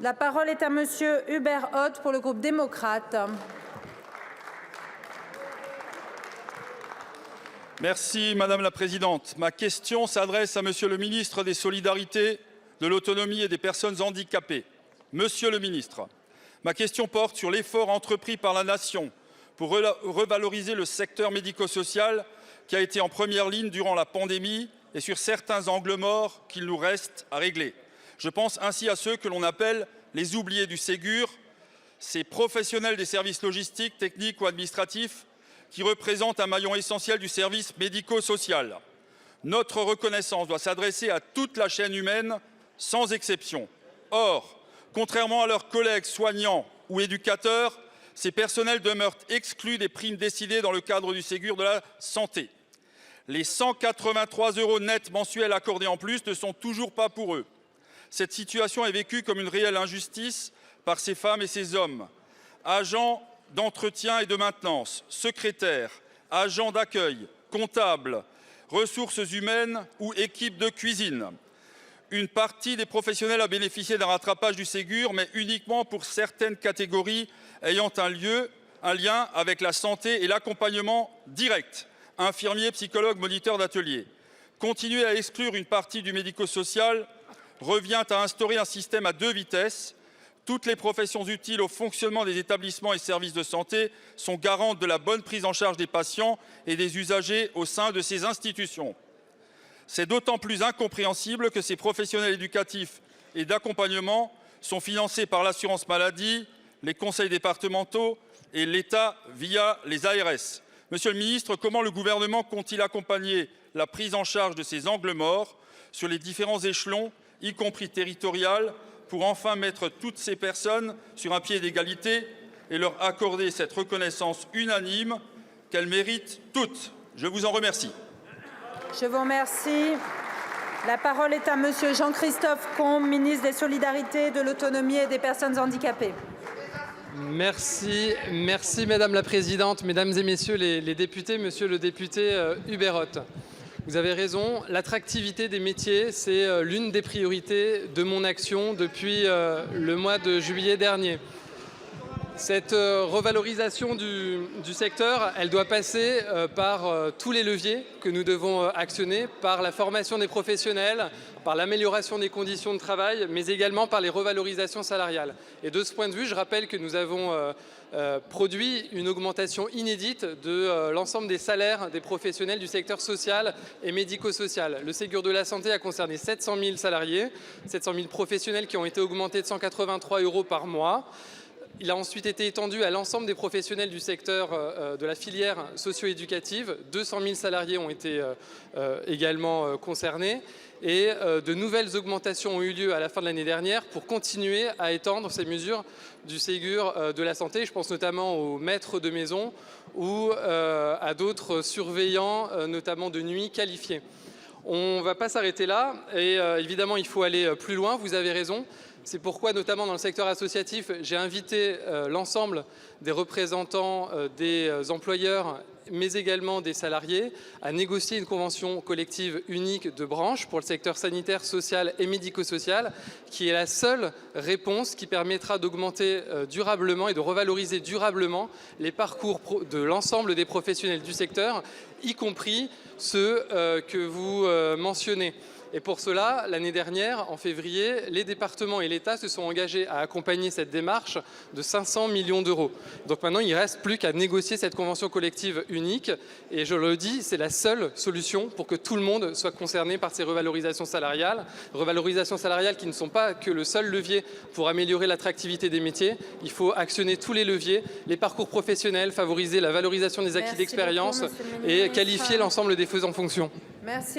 La parole est à monsieur Hubert Ott pour le groupe démocrate. Merci Madame la Présidente. Ma question s'adresse à Monsieur le ministre des Solidarités, de l'Autonomie et des Personnes handicapées. Monsieur le ministre, ma question porte sur l'effort entrepris par la Nation pour revaloriser le secteur médico-social qui a été en première ligne durant la pandémie et sur certains angles morts qu'il nous reste à régler. Je pense ainsi à ceux que l'on appelle les oubliés du Ségur, ces professionnels des services logistiques, techniques ou administratifs qui représentent un maillon essentiel du service médico-social. Notre reconnaissance doit s'adresser à toute la chaîne humaine, sans exception. Or, contrairement à leurs collègues soignants ou éducateurs, ces personnels demeurent exclus des primes décidées dans le cadre du Ségur de la santé. Les 183 € nets mensuels accordés en plus ne sont toujours pas pour eux. Cette situation est vécue comme une réelle injustice par ces femmes et ces hommes. Agents d'entretien et de maintenance, secrétaires, agents d'accueil, comptables, ressources humaines ou équipes de cuisine. Une partie des professionnels a bénéficié d'un rattrapage du Ségur, mais uniquement pour certaines catégories ayant un lien avec la santé et l'accompagnement direct. Infirmiers, psychologues, moniteurs d'atelier. Continuer à exclure une partie du médico-social revient à instaurer un système à deux vitesses. Toutes les professions utiles au fonctionnement des établissements et services de santé sont garantes de la bonne prise en charge des patients et des usagers au sein de ces institutions. C'est d'autant plus incompréhensible que ces professionnels éducatifs et d'accompagnement sont financés par l'assurance maladie, les conseils départementaux et l'État via les ARS. Monsieur le ministre, comment le gouvernement compte-t-il accompagner la prise en charge de ces angles morts sur les différents échelons, y compris territorial, pour enfin mettre toutes ces personnes sur un pied d'égalité et leur accorder cette reconnaissance unanime qu'elles méritent toutes. Je vous en remercie. Je vous remercie. La parole est à monsieur Jean-Christophe Combe, ministre des Solidarités, de l'Autonomie et des Personnes handicapées. Merci Madame la Présidente, Mesdames et Messieurs les députés, Monsieur le député Hubert Ott. Vous avez raison, l'attractivité des métiers, c'est l'une des priorités de mon action depuis le mois de juillet dernier. Cette revalorisation du secteur, elle doit passer par tous les leviers que nous devons actionner, par la formation des professionnels, par l'amélioration des conditions de travail, mais également par les revalorisations salariales. Et de ce point de vue, je rappelle que nous avons produit une augmentation inédite de l'ensemble des salaires des professionnels du secteur social et médico-social. Le Ségur de la santé a concerné 700 000 salariés, 700 000 professionnels qui ont été augmentés de 183 € par mois. Il a ensuite été étendu à l'ensemble des professionnels du secteur de la filière socio-éducative. 200 000 salariés ont été également concernés. Et de nouvelles augmentations ont eu lieu à la fin de l'année dernière pour continuer à étendre ces mesures du Ségur de la santé. Je pense notamment aux maîtres de maison ou à d'autres surveillants, notamment de nuit, qualifiés. On ne va pas s'arrêter là et évidemment il faut aller plus loin, vous avez raison. C'est pourquoi, notamment dans le secteur associatif, j'ai invité l'ensemble des représentants des employeurs, mais également des salariés, à négocier une convention collective unique de branche pour le secteur sanitaire, social et médico-social, qui est la seule réponse qui permettra d'augmenter durablement et de revaloriser durablement les parcours de l'ensemble des professionnels du secteur, y compris ceux que vous mentionnez. Et pour cela, l'année dernière, en février, les départements et l'État se sont engagés à accompagner cette démarche de 500 millions d'euros. Donc maintenant, il ne reste plus qu'à négocier cette convention collective unique. Et je le dis, c'est la seule solution pour que tout le monde soit concerné par ces revalorisations salariales. Revalorisations salariales qui ne sont pas que le seul levier pour améliorer l'attractivité des métiers. Il faut actionner tous les leviers, les parcours professionnels, favoriser la valorisation des acquis d'expérience et qualifier l'ensemble des faisans fonctions. Merci.